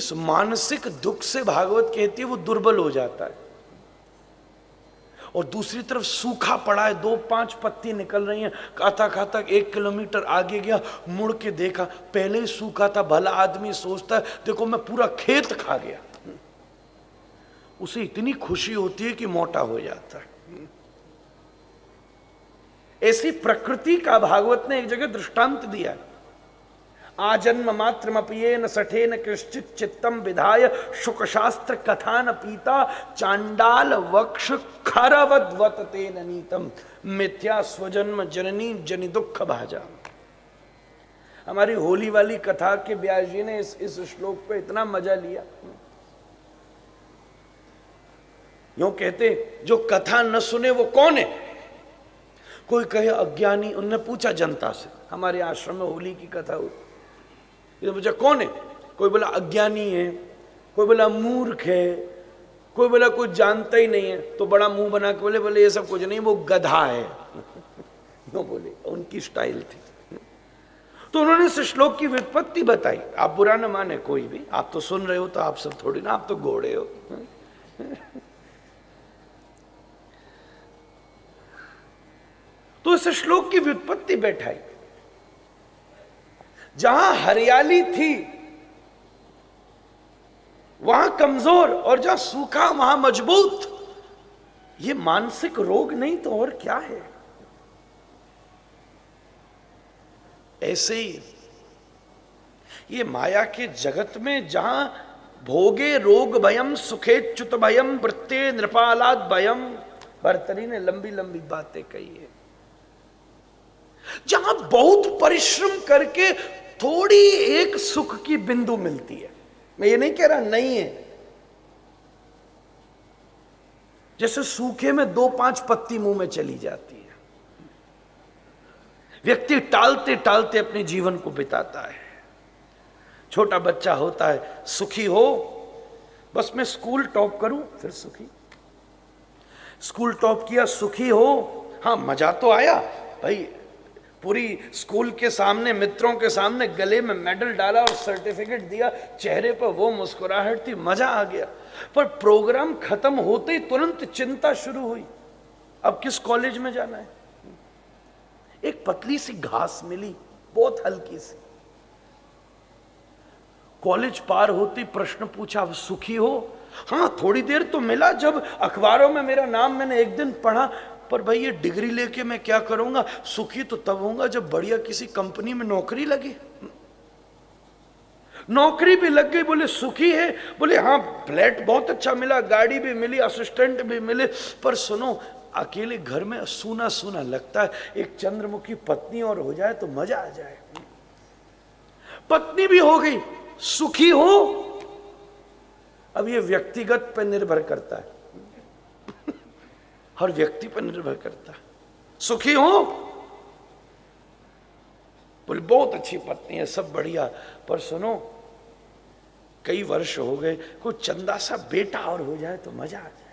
जिस मानसिक दुख से भागवत कहती है वो दुर्बल हो जाता है, और दूसरी तरफ सूखा पड़ा है, 2-5 पत्ती निकल रही हैं, खाता खाता 1 किलोमीटर आगे गया, मुड़ के देखा पहले ही सूखा था। भला आदमी सोचता है देखो मैं पूरा खेत खा गया, उसे इतनी खुशी होती है कि मोटा हो जाता है। ऐसी प्रकृति का भागवत ने एक जगह दृष्टांत दिया है। आजन्म मात्रमपियेन सठेन कृश्चित चित्तम विधाय शुक शास्त्र कथान पीता चांडाल वक्ष खरवद्वत तेन नीतम मिथ्या स्वजन्म जननी जनि दुख भाजा। हमारी होली वाली कथा के व्यास जी ने इस श्लोक पे इतना मजा लिया। यूं कहते जो कथा न सुने वो कौन है? कोई कहे अज्ञानी। उनने पूछा जनता से, हमारे आश्रम में होली की कथा हुई, ये पूछा कौन है? कोई बोला अज्ञानी है, कोई बोला मूर्ख है, कोई बोला कुछ जानता ही नहीं है। तो बड़ा मुंह बना के बोले ये सब कुछ नहीं, वो गधा है। यूं बोले, उनकी स्टाइल थी। तो उन्होंने इस श्लोक की व्युत्पत्ति बताई। आप बुरा न माने कोई भी, आप तो सुन रहे हो, तो आप सब थोड़ी ना, आप तो घोड़े हो। तो इस श्लोक की व्युत्पत्ति बैठाई। जहां हरियाली थी वहां कमजोर, और जहां सूखा वहां मजबूत। ये मानसिक रोग नहीं तो और क्या है? ऐसे ही ये माया के जगत में जहां भोगे रोग भयम सुखेच्युत भयम वृत्ते नृपालाद भयम, भर्तरी ने लंबी लंबी बातें कही है। जहां बहुत परिश्रम करके थोड़ी एक सुख की बिंदु मिलती है, मैं ये नहीं कह रहा नहीं है, जैसे सूखे में 2-5 पत्ती मुंह में चली जाती है, व्यक्ति टालते टालते अपने जीवन को बिताता है। छोटा बच्चा होता है, सुखी हो, बस मैं स्कूल टॉप करूं फिर सुखी। स्कूल टॉप किया, सुखी हो, हाँ मजा तो आया भाई, पूरी स्कूल के सामने, मित्रों के सामने गले में मेडल डाला और सर्टिफिकेट दिया, चेहरे पर वो मुस्कुराहट थी, मजा आ गया। पर प्रोग्राम खत्म होते ही तुरंत चिंता शुरू हुई, अब किस कॉलेज में जाना है। एक पतली सी घास मिली, बहुत हल्की सी। कॉलेज पार होती प्रश्न पूछा, अब सुखी हो? हाँ थोड़ी देर तो मिला, जब अखबारों में मेरा नाम मैंने एक दिन पढ़ा, पर भाई ये डिग्री लेके मैं क्या करूंगा? सुखी तो तब होऊंगा जब बढ़िया किसी कंपनी में नौकरी लगे। नौकरी भी लग गई, बोले सुखी है? बोले हाँ फ्लैट बहुत अच्छा मिला, गाड़ी भी मिली, असिस्टेंट भी मिले, पर सुनो अकेले घर में सूना सूना लगता है, एक चंद्रमुखी पत्नी और हो जाए तो मजा आ जाए। पत्नी भी हो गई, सुखी हो? अब ये व्यक्तिगत पर निर्भर करता है, हर व्यक्ति पर निर्भर करता है। सुखी हो? बोले बहुत अच्छी पत्नी है, सब बढ़िया, पर सुनो कई वर्ष हो गए, कोई चंदा सा बेटा और हो जाए तो मजा आ जाए।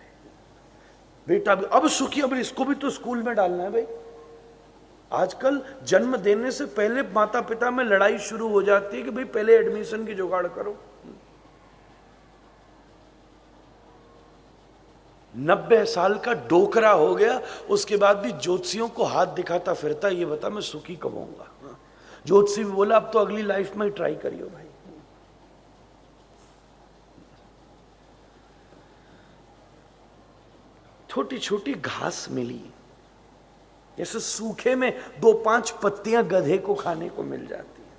बेटा भी अब सुखी, अब इसको भी तो स्कूल में डालना है भाई। आजकल जन्म देने से पहले माता पिता में लड़ाई शुरू हो जाती है कि भाई पहले एडमिशन की जुगाड़ करो। 90 साल का डोकरा हो गया, उसके बाद भी ज्योतिषियों को हाथ दिखाता फिरता, ये बता मैं सुखी कब होऊंगा। ज्योतिषी भी बोला अब तो अगली लाइफ में ही ट्राई करियो भाई। छोटी छोटी घास मिली, जैसे सूखे में 2-5 पत्तियां गधे को खाने को मिल जाती है,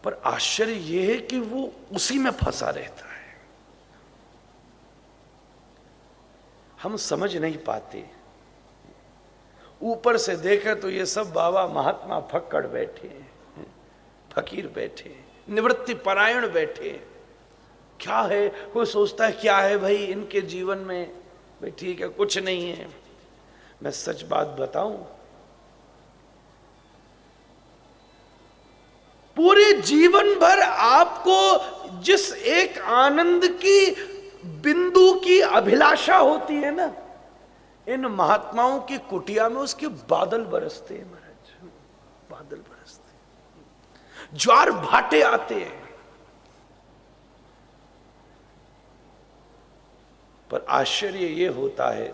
पर आश्चर्य यह है कि वो उसी में फंसा रहता है। हम समझ नहीं पाते, ऊपर से देखे तो ये सब बाबा महात्मा फक्कड़ बैठे, फकीर बैठे, निवृत्ति परायण बैठे। क्या है? कोई सोचता है क्या है भाई इनके जीवन में? भाई ठीक है, कुछ नहीं है। मैं सच बात बताऊं, पूरे जीवन भर आपको जिस एक आनंद की बिंदु की अभिलाषा होती है ना, इन महात्माओं की कुटिया में उसके बादल बरसते हैं महाराज, बादल बरसते, ज्वार भाटे आते हैं। पर आश्चर्य ये होता है,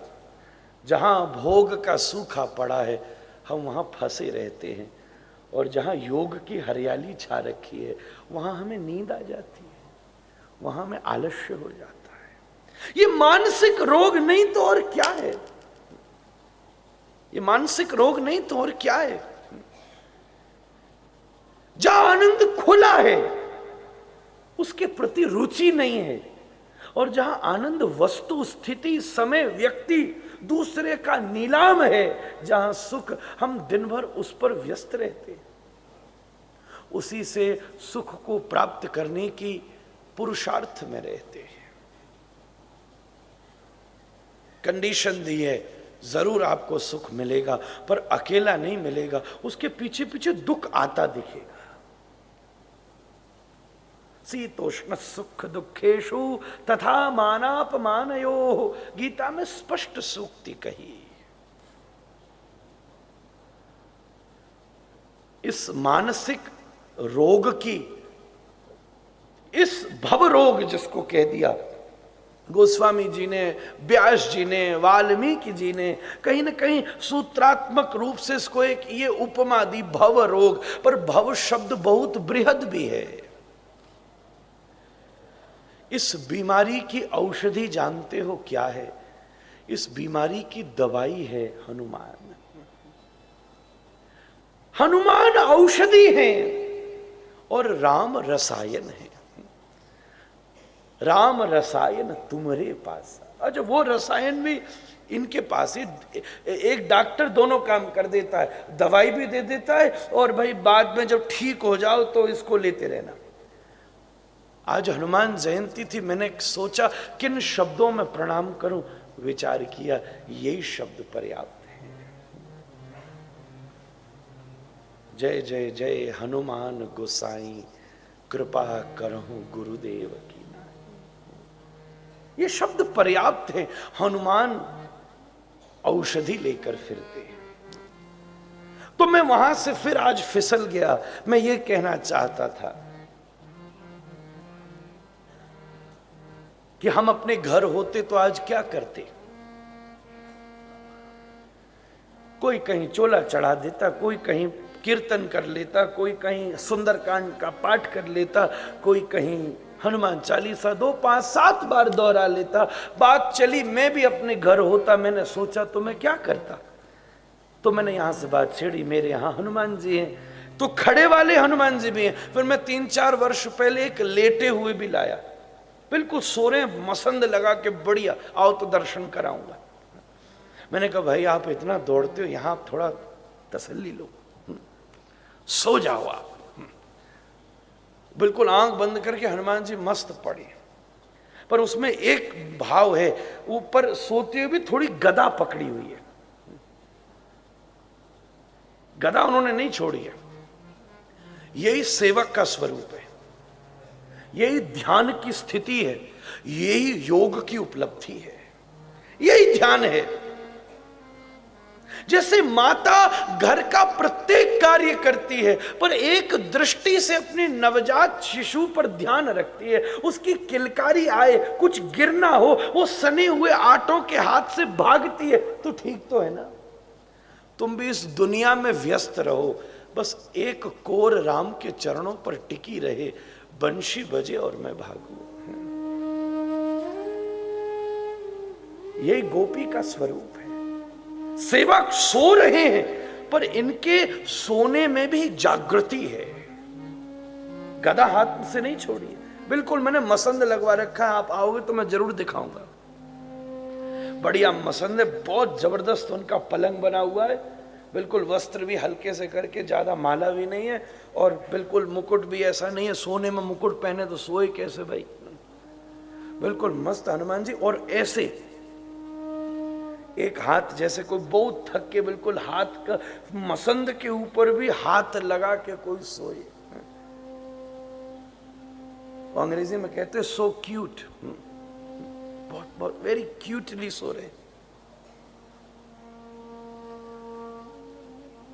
जहां भोग का सूखा पड़ा है हम वहां फंसे रहते हैं, और जहां योग की हरियाली छा रखी है वहां हमें नींद आ जाती है, वहां हमें आलस्य हो जाता है। ये मानसिक रोग नहीं तो और क्या है? ये मानसिक रोग नहीं तो और क्या है? जहां आनंद खुला है उसके प्रति रुचि नहीं है, और जहां आनंद वस्तु, स्थिति, समय, व्यक्ति, दूसरे का नीलाम है, जहां सुख हम दिन भर उस पर व्यस्त रहते हैं, उसी से सुख को प्राप्त करने की पुरुषार्थ में रहते हैं। कंडीशन दी है, जरूर आपको सुख मिलेगा, पर अकेला नहीं मिलेगा, उसके पीछे पीछे दुख आता दिखेगा। शीतोष्ण सुख दुखेशु तथा मानापमानयो, गीता में स्पष्ट सूक्ति कही। इस मानसिक रोग की, इस भव रोग जिसको कह दिया गोस्वामी जी ने, व्यास जी ने, वाल्मीकि जी ने, कहीं ना कहीं सूत्रात्मक रूप से इसको एक ये उपमा दी, भव रोग। पर भव शब्द बहुत बृहद भी है। इस बीमारी की औषधि जानते हो क्या है? इस बीमारी की दवाई है हनुमान। हनुमान औषधि है और राम रसायन है। राम रसायन तुम्हारे पास। अच्छा, वो रसायन भी इनके पास ही। एक डॉक्टर दोनों काम कर देता है, दवाई भी दे देता है और भाई बाद में जब ठीक हो जाओ तो इसको लेते रहना। आज हनुमान जयंती थी, मैंने सोचा किन शब्दों में प्रणाम करूं, विचार किया यही शब्द पर्याप्त है। जय जय जय हनुमान गोसाई, कृपा करहु गुरुदेव की। ये शब्द पर्याप्त है। हनुमान औषधि लेकर फिरते हैं। तो मैं वहां से फिर आज फिसल गया। मैं ये कहना चाहता था कि हम अपने घर होते तो आज क्या करते? कोई कहीं चोला चढ़ा देता, कोई कहीं कीर्तन कर लेता, कोई कहीं सुंदरकांड का पाठ कर लेता, कोई कहीं हनुमान चालीसा 2, 5, 7 बार दोहरा लेता। बात चली, मैं भी अपने घर होता, मैंने सोचा तो मैं क्या करता। तो मैंने यहां से बात छेड़ी, मेरे यहां हनुमान जी हैं, तो खड़े वाले हनुमान जी भी हैं। फिर मैं 3-4 वर्ष पहले एक लेटे हुए भी लाया, बिल्कुल सो रहे, मसंद लगा के, बढ़िया, आओ तो दर्शन कराऊंगा। मैंने कहा भाई आप इतना दौड़ते हो, यहां थोड़ा तसल्ली लो, सो जाओ आप। बिल्कुल आंख बंद करके हनुमान जी मस्त पड़े। पर उसमें एक भाव है, ऊपर सोते हुए भी थोड़ी गदा पकड़ी हुई है। गदा उन्होंने नहीं छोड़ी है। यही सेवक का स्वरूप है, यही ध्यान की स्थिति है, यही योग की उपलब्धि है, यही ध्यान है। जैसे माता घर का प्रत्येक कार्य करती है, पर एक दृष्टि से अपने नवजात शिशु पर ध्यान रखती है। उसकी किलकारी आए, कुछ गिर ना हो, वो सने हुए आटों के हाथ से भागती है, तो ठीक तो है ना। तुम भी इस दुनिया में व्यस्त रहो, बस एक कोर राम के चरणों पर टिकी रहे, बंशी बजे और मैं भागू। यही गोपी का स्वरूप है। सेवक सो रहे हैं, पर इनके सोने में भी जागृति है। गदा हाथ से नहीं छोड़ी, बिल्कुल मैंने मसंद लगवा रखा है। आप आओगे तो मैं जरूर दिखाऊंगा। बढ़िया मसंद है, बहुत जबरदस्त उनका पलंग बना हुआ है। बिल्कुल वस्त्र भी हल्के से करके, ज्यादा माला भी नहीं है, और बिल्कुल मुकुट भी ऐसा नहीं है सोने में मुकुट पहने तो सोए कैसे भाई। बिल्कुल मस्त हनुमान जी। और ऐसे एक हाथ, जैसे कोई बहुत थक के बिल्कुल हाथ का मसंद के ऊपर भी हाथ लगा के कोई सोए। अंग्रेजी में कहते हैं सो क्यूट, बहुत बहुत वेरी क्यूटली सो रहे।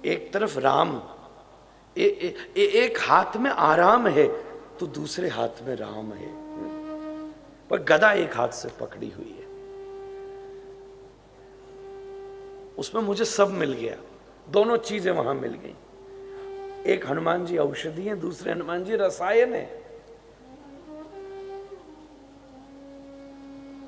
एक तरफ राम, एक हाथ में आराम है तो दूसरे हाथ में राम है, पर गदा एक हाथ से पकड़ी हुई है। उसमें मुझे सब मिल गया, दोनों चीजें वहां मिल गई। एक हनुमान जी औषधि है, दूसरे हनुमान जी रसायन है।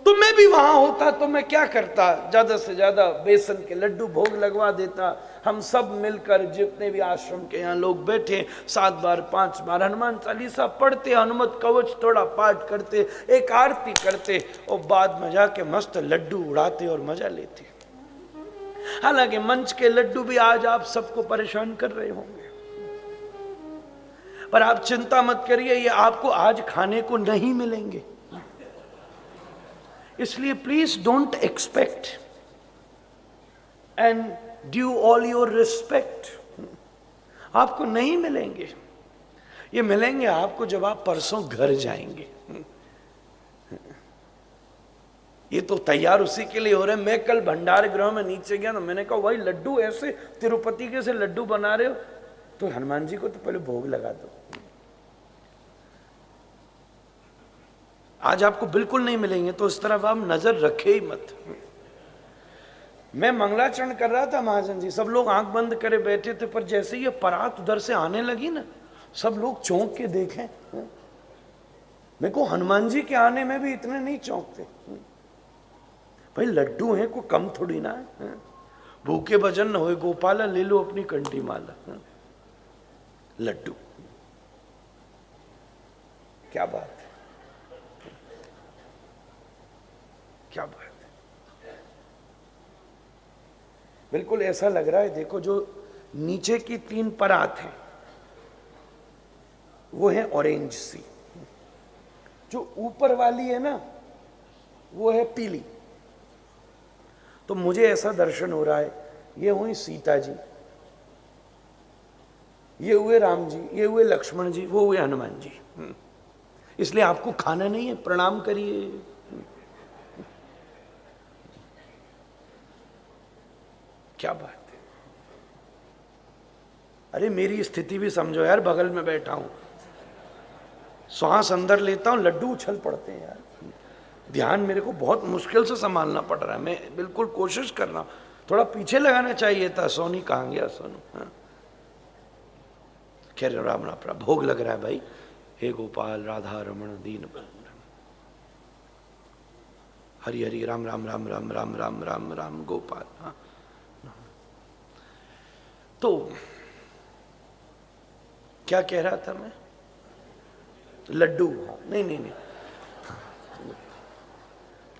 तो मैं भी वहां होता तो मैं क्या करता, ज्यादा से ज्यादा बेसन के लड्डू भोग लगवा देता। हम सब मिलकर जितने भी आश्रम के यहाँ लोग बैठे 7 बार 5 बार हनुमान चालीसा पढ़ते, हनुमत कवच थोड़ा पाठ करते, एक आरती करते और बाद में जाके मस्त लड्डू उड़ाते और मजा लेते। हालांकि मंच के लड्डू भी आज आप सबको परेशान कर रहे होंगे, पर आप चिंता मत करिए, ये आपको आज खाने को नहीं मिलेंगे। इसलिए please don't expect and due all your respect. आपको नहीं मिलेंगे, ये मिलेंगे आपको जब आप परसों घर जाएंगे। ये तो तैयार उसी के लिए हो रहे हैं। मैं कल भंडार गृह में नीचे गया तो मैंने कहा भाई लड्डू ऐसे तिरुपति के से लड्डू बना रहे हो, तो हनुमान जी को तो पहले भोग लगा दो। आज आपको बिल्कुल नहीं मिलेंगे, तो इस तरफ आप नजर रखे ही मत। मैं मंगलाचरण कर रहा था महाजन जी, सब लोग आंख बंद करे बैठे थे, पर जैसे ये परात उधर से आने लगी ना, सब लोग चौंक के देखें। मेरे को हनुमान जी के आने में भी इतने नहीं चौंकते भाई, लड्डू हैं, कोई कम थोड़ी ना है। भूखे भजन न होए गोपाला, ले लो अपनी कंठी माला। लड्डू, क्या बात है, क्या बात है। बिल्कुल ऐसा लग रहा है, देखो जो नीचे की 3 परात हैं वो है ऑरेंज सी, जो ऊपर वाली है ना वो है पीली। तो मुझे ऐसा दर्शन हो रहा है, ये हुई सीता जी, ये हुए राम जी, ये हुए लक्ष्मण जी, वो हुए हनुमान जी। इसलिए आपको खाना नहीं है, प्रणाम करिए। क्या बात है, अरे मेरी स्थिति भी समझो यार, बगल में बैठा हूं, श्वास अंदर लेता हूं, लड्डू उछल पड़ते हैं यार। ध्यान मेरे को बहुत मुश्किल से संभालना पड़ रहा है, मैं बिल्कुल कोशिश कर रहा हूं। थोड़ा पीछे लगाना चाहिए था। सोनी कहां गया सोनू? हाँ। खैर राम राम, भोग लग रहा है भाई। हे गोपाल राधा रमण दीन हरि हरि राम राम राम राम राम राम राम राम गोपाल। हाँ। तो क्या कह रहा था मैं? लड्डू, नहीं नहीं नहीं।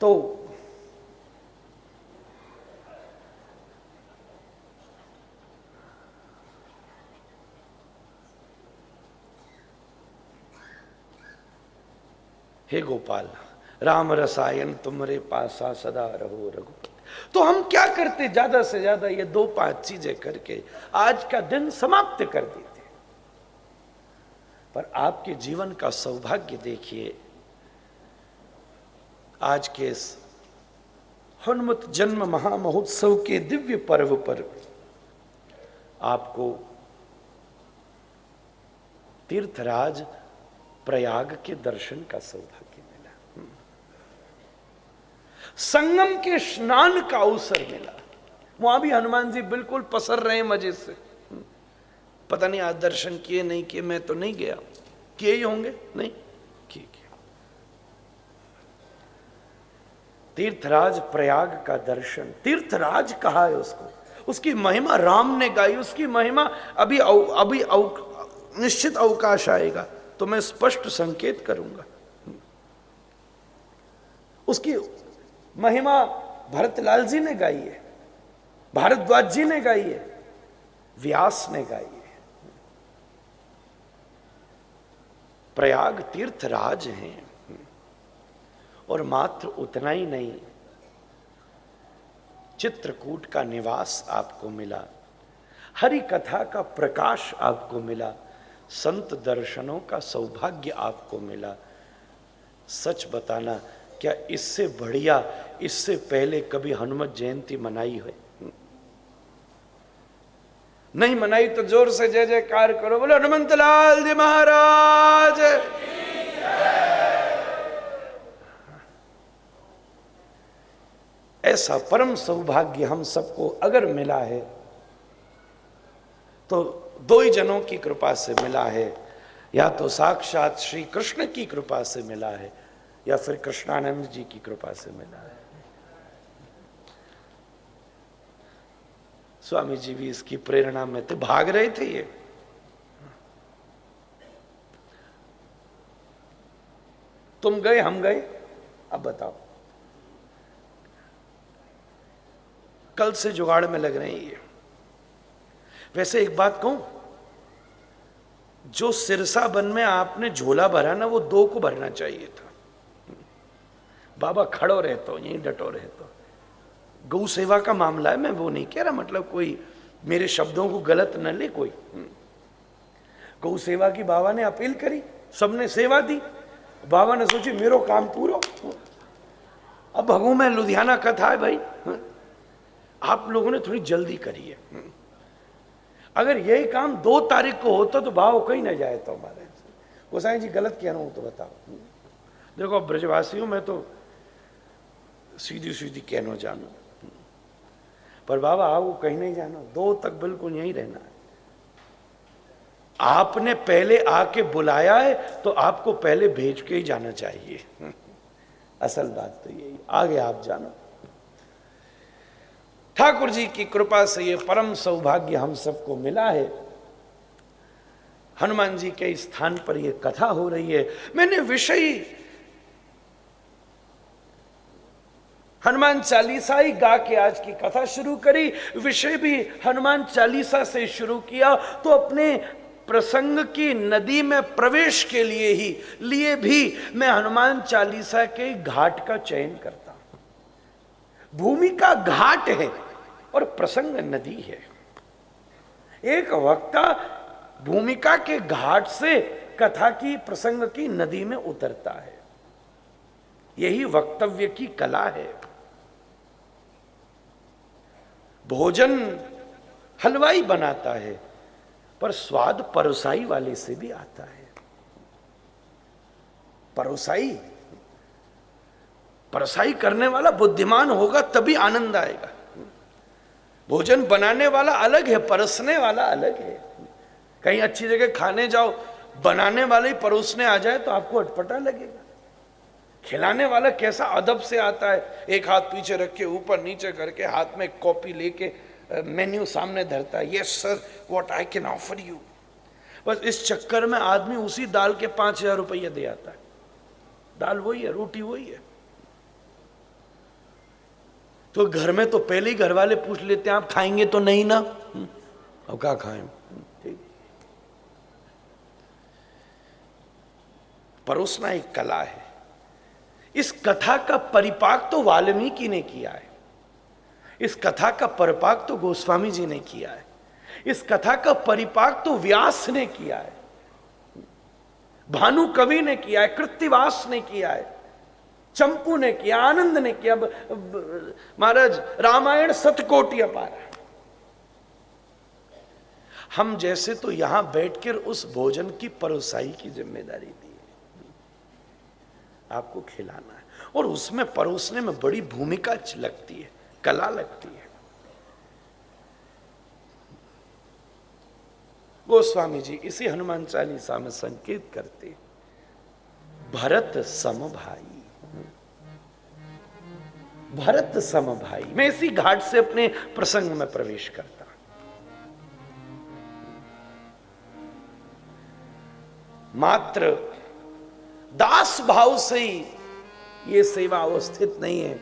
तो हे गोपाल राम रसायन तुम्हारे पासा सदा रहो रघु। तो हम क्या करते, ज्यादा से ज्यादा ये 2-5 चीजें करके आज का दिन समाप्त कर देते। पर आपके जीवन का सौभाग्य देखिए, आज के इस हनुमत जन्म महामहोत्सव के दिव्य पर्व पर आपको तीर्थराज प्रयाग के दर्शन का सौभाग्य मिला, संगम के स्नान का अवसर मिला। वहां भी हनुमान जी बिल्कुल पसर रहे मजे से। पता नहीं आज दर्शन किए नहीं किए, मैं तो नहीं गया, किए ही होंगे, नहीं किए। तीर्थराज प्रयाग का दर्शन, तीर्थराज कहा है उसको, उसकी महिमा राम ने गाई, उसकी महिमा अभी निश्चित अवकाश आएगा तो मैं स्पष्ट संकेत करूंगा। उसकी महिमा भरतलाल जी ने गाई है, भारद्वाज जी ने गाई है, व्यास ने गाई है। प्रयाग तीर्थराज हैं, और मात्र उतना ही नहीं, चित्रकूट का निवास आपको मिला, हरि कथा का प्रकाश आपको मिला, संत दर्शनों का सौभाग्य आपको मिला। सच बताना, क्या इससे बढ़िया, इससे पहले कभी हनुमत जयंती मनाई है? नहीं मनाई तो जोर से जय जयकार करो, बोलो हनुमंत लाल जी महाराज। ऐसा परम सौभाग्य हम सबको अगर मिला है तो दो ही जनों की कृपा से मिला है, या तो साक्षात श्री कृष्ण की कृपा से मिला है या फिर कृष्णानंद जी की कृपा से मिला है। स्वामी जी भी इसकी प्रेरणा में थे, भाग रहे थे ये। तुम गए हम गए, अब बताओ कल से जुगाड़ में लग रहे हैं ये। वैसे एक बात कहूं, जो सिरसा वन में आपने झोला भरा ना, वो 2 को भरना चाहिए था। बाबा खड़ो रहते हो, यहीं डटो रहते हो। गौ सेवा का मामला है, मैं वो नहीं कह रहा, मतलब कोई मेरे शब्दों को गलत न ले कोई। गौ सेवा की बाबा ने अपील करी, सबने सेवा दी, बाबा ने सोची मेरो काम पूरा। अब भगू में लुधियाना कथा है भाई, आप लोगों ने थोड़ी जल्दी करी है। अगर यही काम 2 तारीख को होता तो भाव कहीं ना जाए तो हमारे गोसाई जी गलत किया ना हो तो बताओ। देखो ब्रजवासियों में तो सीधी सीधी कहना जानो, पर बाबा आओ कहीं नहीं जाना, 2 तक बिल्कुल यहीं रहना है। आपने पहले आके बुलाया है तो आपको पहले भेज के ही जाना चाहिए। असल बात तो यही, आगे आप जानो। ठाकुर जी की कृपा से ये परम सौभाग्य हम सबको मिला है। हनुमान जी के स्थान पर ये कथा हो रही है। मैंने विषय हनुमान चालीसा ही गा के आज की कथा शुरू करी, विषय भी हनुमान चालीसा से शुरू किया। तो अपने प्रसंग की नदी में प्रवेश के लिए भी मैं हनुमान चालीसा के घाट का चयन करता हूं। भूमिका घाट है और प्रसंग नदी है। एक वक्ता भूमिका के घाट से कथा की प्रसंग की नदी में उतरता है, यही वक्तव्य की कला है। भोजन हलवाई बनाता है, पर स्वाद परोसाई वाले से भी आता है। परोसाई करने वाला बुद्धिमान होगा तभी आनंद आएगा। भोजन बनाने वाला अलग है, परोसने वाला अलग है। कहीं अच्छी जगह खाने जाओ, बनाने वाले ही परोसने आ जाए तो आपको अटपटा लगेगा। खिलाने वाला कैसा अदब से आता है, एक हाथ पीछे रख के ऊपर नीचे करके हाथ में कॉपी लेके मेन्यू सामने धरता है, yes sir what I can offer you. बस इस चक्कर में आदमी उसी दाल के 5000 रुपये दे आता है। दाल वही है, रोटी वही है। तो घर में तो पहले ही घर वाले पूछ लेते हैं आप खाएंगे तो नहीं ना, अब क्या खाएं। ठीक, परोसना एक कला है। इस कथा का परिपाक तो वाल्मीकि ने किया है, इस कथा का परिपाक तो गोस्वामी जी ने किया है, इस कथा का परिपाक तो व्यास ने किया है, भानु कवि ने किया है, कृत्तिवास ने किया है, चंपू ने किया, आनंद ने किया। महाराज रामायण सतकोटि अपार है। हम जैसे तो यहां बैठकर उस भोजन की परोसाई की जिम्मेदारी दी है, आपको खिलाना है, और उसमें परोसने में बड़ी भूमिका लगती है, कला लगती है। गोस्वामी जी इसी हनुमान चालीसा में संकेत करते, भरत सम भाई, भरत सम भाई। मैं इसी घाट से अपने प्रसंग में प्रवेश करता। मात्र दास भाव से ही ये सेवा अवस्थित नहीं है।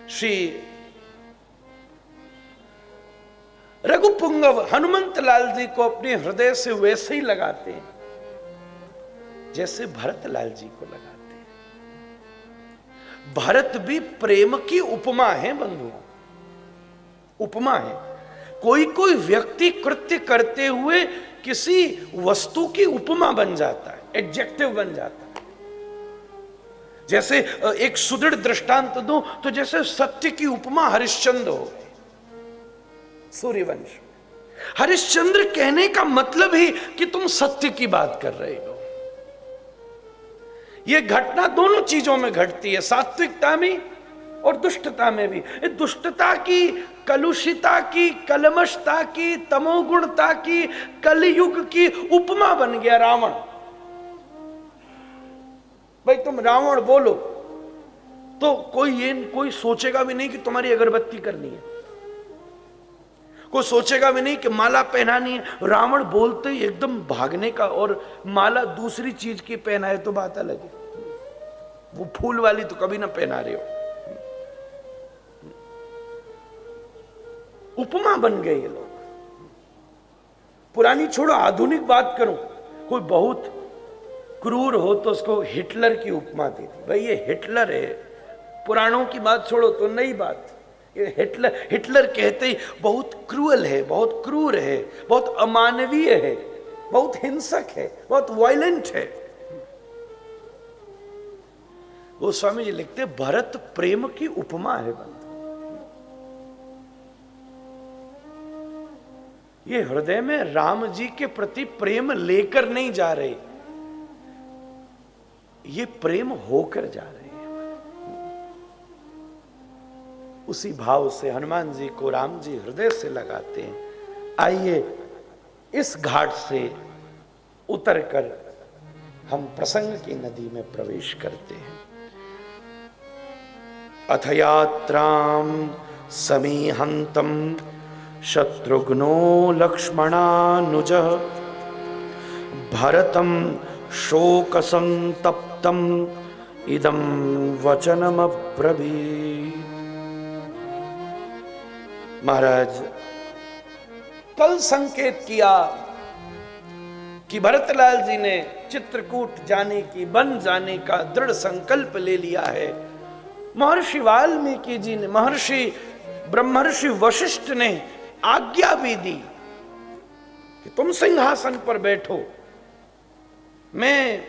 श्री रघुपुंगव हनुमंत लाल जी को अपने हृदय से वैसे ही लगाते हैं जैसे भरत लाल जी को लगाते हैं। भरत भी प्रेम की उपमा है बंधुओं, उपमा है। कोई कोई व्यक्ति कृत्य करते हुए किसी वस्तु की उपमा बन जाता है, एडजेक्टिव बन जाता है। जैसे एक सुदृढ़ दृष्टांत दूं तो जैसे सत्य की उपमा हरिश्चंद्र हो गए, सूर्यवंश। हरिश्चंद्र कहने का मतलब ही कि तुम सत्य की बात कर रहे हो। यह घटना दोनों चीजों में घटती है, सात्विकता में और दुष्टता में भी। दुष्टता की, कलुषिता की, कलमशता की, तमोगुणता की, कलयुग की उपमा बन गया रावण। भाई तुम रावण बोलो तो कोई सोचेगा भी नहीं कि तुम्हारी अगरबत्ती करनी है, कोई सोचेगा भी नहीं कि माला पहनानी है। रावण बोलते ही एकदम भागने का, और माला दूसरी चीज की पहनाए तो बात अलग है, वो फूल वाली तो कभी ना पहना रहे हो। उपमा बन गए ये लोग। पुरानी छोड़ो, आधुनिक बात करूं, कोई बहुत क्रूर हो तो उसको हिटलर की उपमा दी थी, भाई ये हिटलर है। पुराणों की बात छोड़ो तो नई बात, ये हिटलर कहते ही बहुत क्रूअल है, बहुत क्रूर है, बहुत अमानवीय है, बहुत हिंसक है, बहुत वायलेंट है। गोस्वामी जी लिखते भरत प्रेम की उपमा है बंधु। ये हृदय में राम जी के प्रति प्रेम लेकर नहीं जा रहे, ये प्रेम होकर जा रहे हैं। उसी भाव से हनुमान जी को राम जी हृदय से लगाते हैं। आइए इस घाट से उतरकर हम प्रसंग की नदी में प्रवेश करते हैं। अथ यात्राम समीहंतम शत्रुघ्नो लक्ष्मणानुज भरतम शोक संतप्तम इदं वचनम अब्रवीत्। महाराज कल संकेत किया कि भरतलाल जी ने चित्रकूट जाने की, वन जाने का दृढ़ संकल्प ले लिया है। महर्षि वाल्मीकि जी ने, महर्षि ब्रह्मर्षि वशिष्ठ ने आज्ञा भी दी कि तुम सिंहासन पर बैठो, मैं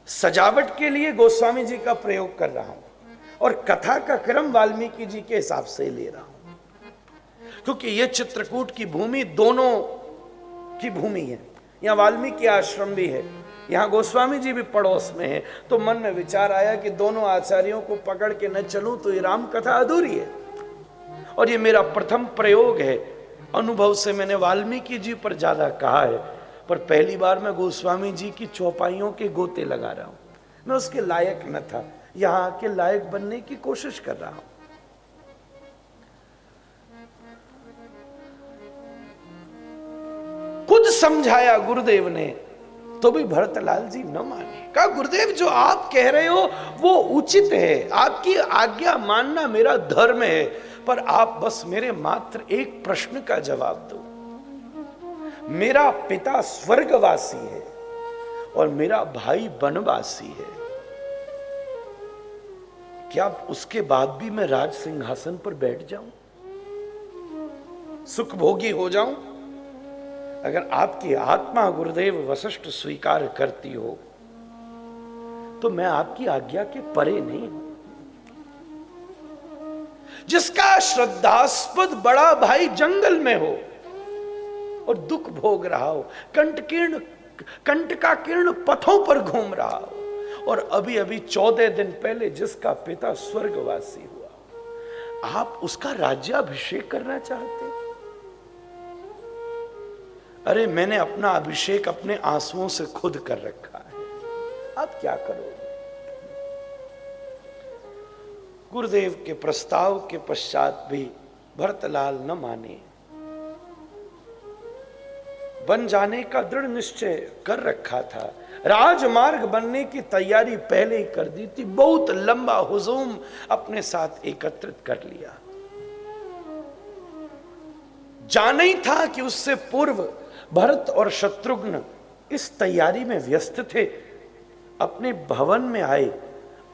सजावट के लिए गोस्वामी जी का प्रयोग कर रहा हूं और कथा का क्रम वाल्मीकि जी के हिसाब से ले रहा हूं, क्योंकि यह चित्रकूट की भूमि दोनों की भूमि है। यहां वाल्मीकि आश्रम भी है, यहां गोस्वामी जी भी पड़ोस में है। तो मन में विचार आया कि दोनों आचार्यों को पकड़ के न चलूं तो ये राम कथा अधूरी है, और ये मेरा प्रथम प्रयोग है। अनुभव से मैंने वाल्मीकि जी पर ज्यादा कहा है, पर पहली बार मैं गोस्वामी जी की चौपाइयों के गोते लगा रहा हूं। मैं उसके लायक न था, यहां के लायक बनने की कोशिश कर रहा हूं। खुद समझाया गुरुदेव ने तो भी भरतलाल जी न माने। कहा गुरुदेव जो आप कह रहे हो वो उचित है, आपकी आज्ञा मानना मेरा धर्म है, पर आप बस मेरे मात्र एक प्रश्न का जवाब दो। मेरा पिता स्वर्गवासी है और मेरा भाई वनवासी है, क्या उसके बाद भी मैं राज सिंहासन पर बैठ जाऊं, सुखभोगी हो जाऊं? अगर आपकी आत्मा गुरुदेव वशिष्ठ स्वीकार करती हो तो मैं आपकी आज्ञा के परे नहीं हूं। जिसका श्रद्धास्पद बड़ा भाई जंगल में हो और दुख भोग रहा हो, कंटकाकीर्ण पथों पर घूम रहा हो, और अभी अभी 14 दिन पहले जिसका पिता स्वर्गवासी हुआ, आप उसका राज्याभिषेक करना चाहते? अरे मैंने अपना अभिषेक अपने आंसुओं से खुद कर रखा है, आप क्या करोगे? गुरुदेव के प्रस्ताव के पश्चात भी भरतलाल न माने। बन जाने का दृढ़ निश्चय कर रखा था, राजमार्ग बनने की तैयारी पहले ही कर दी थी, बहुत लंबा हुजूम अपने साथ एकत्रित कर लिया। जाना ही था कि उससे पूर्व भरत और शत्रुघ्न इस तैयारी में व्यस्त थे। अपने भवन में आए,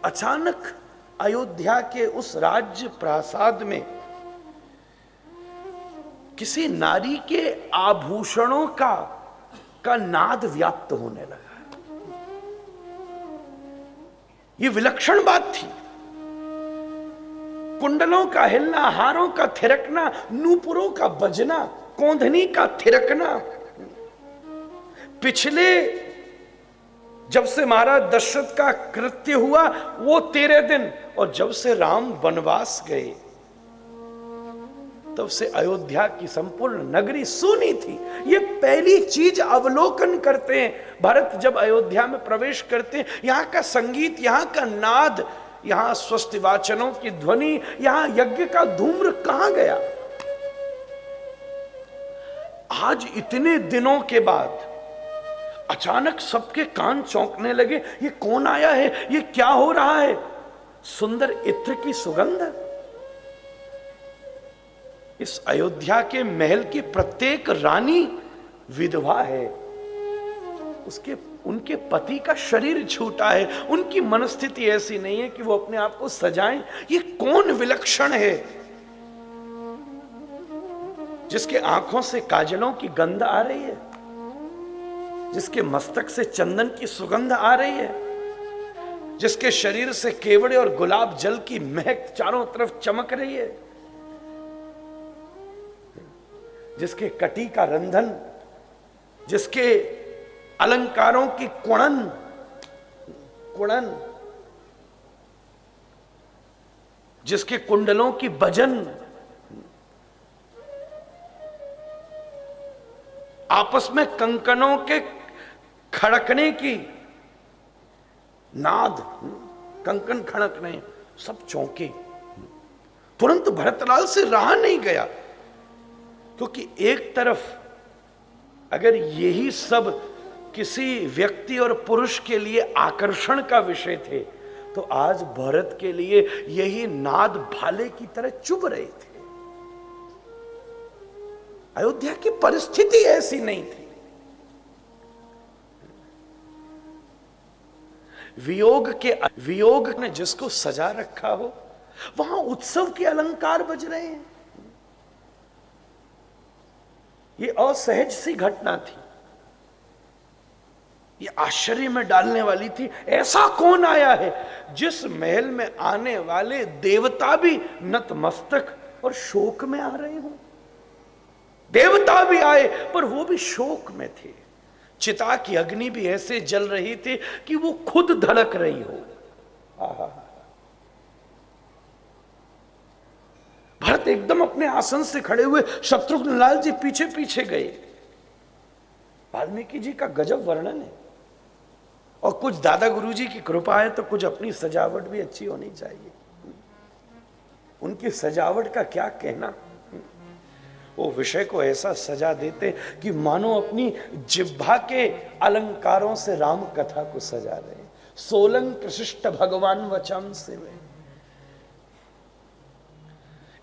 अचानक अयोध्या के उस राज्य प्रासाद में किसी नारी के आभूषणों का नाद व्याप्त होने लगा। ये विलक्षण बात थी। कुंडलों का हिलना, हारों का थिरकना, नूपुरों का बजना, कोंधनी का थिरकना, पिछले जब से महाराज दशरथ का कृत्य हुआ वो 13 दिन, और जब से राम वनवास गए तब से अयोध्या की संपूर्ण नगरी सूनी थी। ये पहली चीज अवलोकन करते हैं भरत जब अयोध्या में प्रवेश करते हैं। यहां का संगीत, यहां का नाद, यहां स्वस्ति वाचनों की ध्वनि, यहां यज्ञ का धूम्र कहां गया। आज इतने दिनों के बाद अचानक सबके कान चौंकने लगे, ये कौन आया है, ये क्या हो रहा है। सुंदर इत्र की सुगंध। इस अयोध्या के महल की प्रत्येक रानी विधवा है, उनके पति का शरीर छूटा है, उनकी मनस्थिति ऐसी नहीं है कि वो अपने आप को सजाएं। ये कौन विलक्षण है जिसके आंखों से काजलों की गंध आ रही है, जिसके मस्तक से चंदन की सुगंध आ रही है, जिसके शरीर से केवड़े और गुलाब जल की महक चारों तरफ चमक रही है, जिसके कटी का रंधन, जिसके अलंकारों की कुणन, जिसके कुंडलों की बजन, आपस में कंकनों के खड़कने की नाद, कंकन खड़कने, सब चौंके। तुरंत भरतलाल से रहा नहीं गया, क्योंकि एक तरफ अगर यही सब किसी व्यक्ति और पुरुष के लिए आकर्षण का विषय थे, तो आज भरत के लिए यही नाद भाले की तरह चुभ रहे थे। अयोध्या की परिस्थिति ऐसी नहीं थी। वियोग ने जिसको सजा रखा हो, वहां उत्सव के अलंकार बज रहे हैं। ये असहज सी घटना थी, ये आश्चर्य में डालने वाली थी। ऐसा कौन आया है जिस महल में आने वाले देवता भी नतमस्तक और शोक में आ रहे हो। देवता भी आए पर वो भी शोक में थे। चिता की अग्नि भी ऐसे जल रही थी कि वो खुद धड़क रही हो। भरत एकदम अपने आसन से खड़े हुए, शत्रुघ्न लाल जी पीछे पीछे गए। वाल्मीकि जी का गजब वर्णन है, और कुछ दादा गुरु जी की कृपा है तो कुछ अपनी सजावट भी अच्छी होनी चाहिए। उनकी सजावट का क्या कहना, वो विषय को ऐसा सजा देते कि मानो अपनी जिह्वा के अलंकारों से राम कथा को सजा रहे। सोलंग प्रशिष्ट भगवान वचन से वे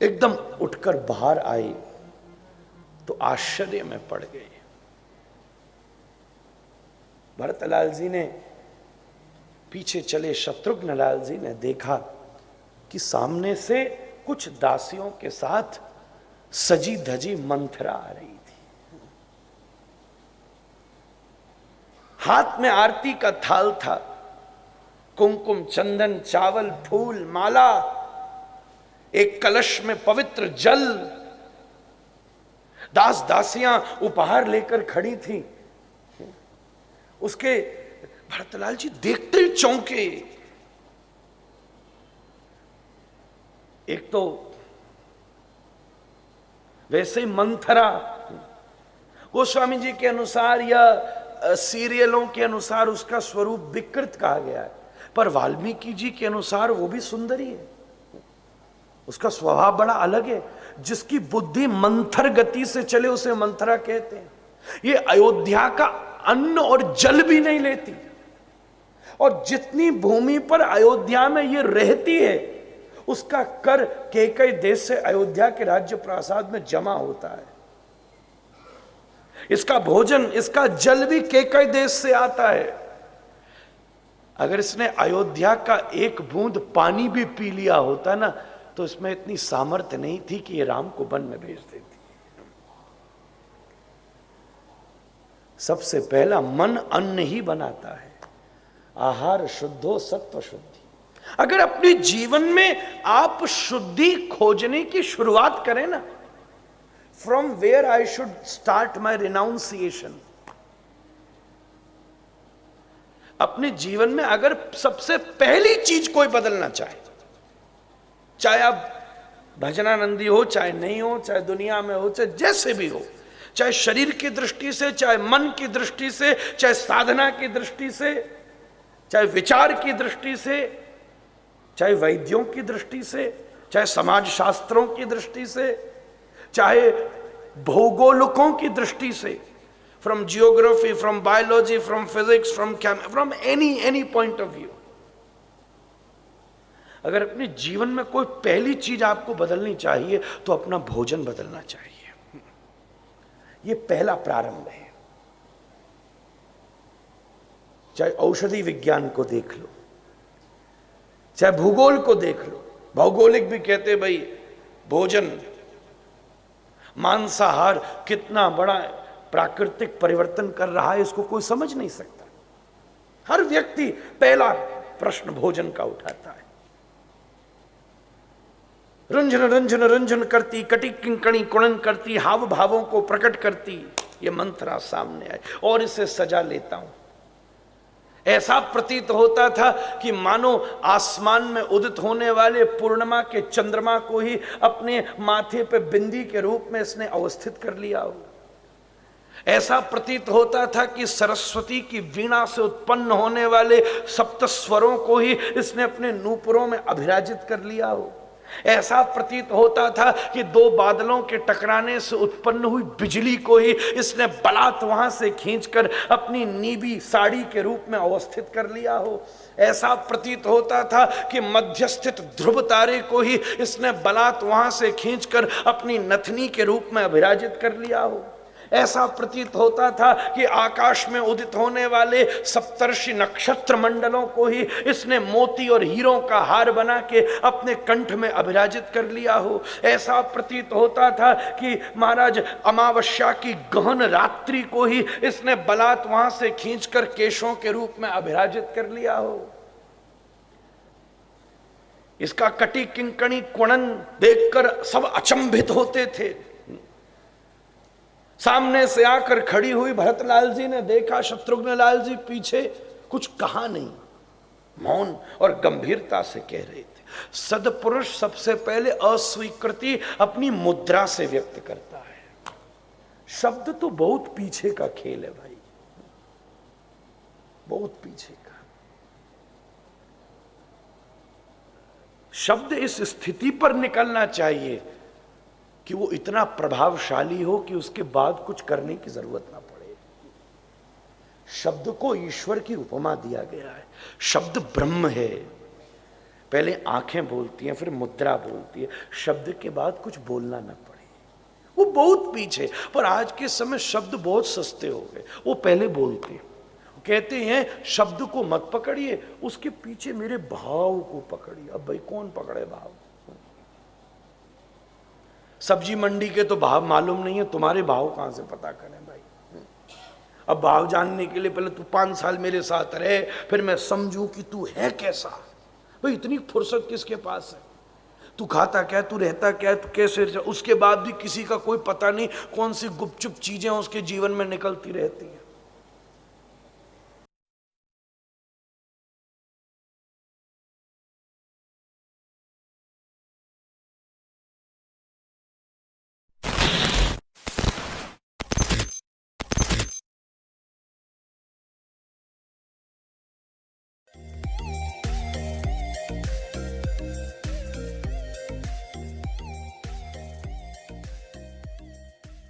एकदम उठकर बाहर आए तो आश्चर्य में पड़ गए। भरतलाल जी ने, पीछे चले शत्रुघ्न लाल जी ने देखा कि सामने से कुछ दासियों के साथ सजी धजी मंथरा आ रही थी। हाथ में आरती का थाल था, कुमकुम चंदन चावल फूल माला, एक कलश में पवित्र जल। दास दासियां उपहार लेकर खड़ी थी। उसके भरतलाल जी देखते ही चौंके। एक तो वैसे ही मंथरा, गोस्वामी जी के अनुसार या सीरियलों के अनुसार उसका स्वरूप विकृत कहा गया है, पर वाल्मीकि जी के अनुसार वो भी सुंदरी है। उसका स्वभाव बड़ा अलग है। जिसकी बुद्धि मंथर गति से चले उसे मंथरा कहते हैं। ये अयोध्या का अन्न और जल भी नहीं लेती, और जितनी भूमि पर अयोध्या में ये रहती है उसका कर कैकई देश से अयोध्या के राज्य प्रासाद में जमा होता है। इसका भोजन, इसका जल भी कैकई देश से आता है। अगर इसने अयोध्या का एक बूंद पानी भी पी लिया होता ना, तो इसमें इतनी सामर्थ्य नहीं थी कि ये राम को वन में भेज देती। सबसे पहला मन अन्न ही बनाता है। आहार शुद्धो सत्व शुद्धि। अगर अपने जीवन में आप शुद्धि खोजने की शुरुआत करें ना, from where I should start my renunciation, अपने जीवन में अगर सबसे पहली चीज कोई बदलना चाहे, चाहे आप भजनानंदी हो, चाहे नहीं हो, चाहे दुनिया में हो, चाहे जैसे भी हो, चाहे शरीर की दृष्टि से, चाहे मन की दृष्टि से, चाहे साधना की दृष्टि से, चाहे विचार की दृष्टि से, चाहे वैद्यों की दृष्टि से, चाहे समाज शास्त्रों की दृष्टि से, चाहे भौगोलिकों की दृष्टि से, from geography, from biology, from physics, from any point of view, अगर अपने जीवन में कोई पहली चीज आपको बदलनी चाहिए तो अपना भोजन बदलना चाहिए। यह पहला प्रारंभ है। चाहे औषधि विज्ञान को देख लो, चाहे भूगोल को देख लो, भौगोलिक भी कहते भाई भोजन, मांसाहार कितना बड़ा प्राकृतिक परिवर्तन कर रहा है, इसको कोई समझ नहीं सकता। हर व्यक्ति पहला प्रश्न भोजन का उठाता है। रंजन रंजन रंजन करती, कटी किंकणी कुणन करती, हाव भावों को प्रकट करती, ये मंत्र सामने आए और इसे सजा लेता हूं। ऐसा प्रतीत होता था कि मानो आसमान में उदित होने वाले पूर्णिमा के चंद्रमा को ही अपने माथे पे बिंदी के रूप में इसने अवस्थित कर लिया हो। ऐसा प्रतीत होता था कि सरस्वती की वीणा से उत्पन्न होने वाले सप्त स्वरों को ही इसने अपने नूपुरों में अभिराजित कर लिया हो। ऐसा प्रतीत होता था कि दो बादलों के टकराने से उत्पन्न हुई बिजली को ही इसने बलात् वहां से खींचकर अपनी नीबी साड़ी के रूप में अवस्थित कर लिया हो। ऐसा प्रतीत होता था कि मध्यस्थित ध्रुव तारे को ही इसने बलात् वहां से खींचकर अपनी नथनी के रूप में अभिराजित कर लिया हो। ऐसा प्रतीत होता था कि आकाश में उदित होने वाले सप्तर्षि नक्षत्र मंडलों को ही इसने मोती और हीरों का हार बना के अपने कंठ में अभिराजित कर लिया हो। ऐसा प्रतीत होता था कि महाराज अमावस्या की गहन रात्रि को ही इसने बलात् वहां से खींचकर केशों के रूप में अभिराजित कर लिया हो। इसका कटी किंकणी कुणन देखकर सब अचंभित होते थे। सामने से आकर खड़ी हुई भरतलाल जी ने देखा, शत्रुघ्न लाल जी पीछे, कुछ कहा नहीं, मौन और गंभीरता से कह रहे थे। सदपुरुष सबसे पहले अस्वीकृति अपनी मुद्रा से व्यक्त करता है। शब्द तो बहुत पीछे का खेल है भाई, बहुत पीछे का। शब्द इस स्थिति पर निकलना चाहिए कि वो इतना प्रभावशाली हो कि उसके बाद कुछ करने की जरूरत ना पड़े। शब्द को ईश्वर की उपमा दिया गया है। शब्द ब्रह्म है। पहले आंखें बोलती हैं, फिर मुद्रा बोलती है, शब्द के बाद कुछ बोलना ना पड़े। वो बहुत पीछे, पर आज के समय शब्द बहुत सस्ते हो गए। वो पहले बोलते हैं, कहते हैं शब्द को मत पकड़िए, उसके पीछे मेरे भाव को पकड़िए। अब भाई कौन पकड़े भाव? सब्जी मंडी के तो भाव मालूम नहीं है, तुम्हारे भाव कहां से पता करें भाई? अब भाव जानने के लिए पहले तू 5 साल मेरे साथ रहे, फिर मैं समझूं कि तू है कैसा। भाई इतनी फुर्सत किसके पास है? तू खाता क्या, तू रहता क्या, तू कैसे, उसके बाद भी किसी का कोई पता नहीं कौन सी गुपचुप चीजें उसके जीवन में निकलती रहती हैं।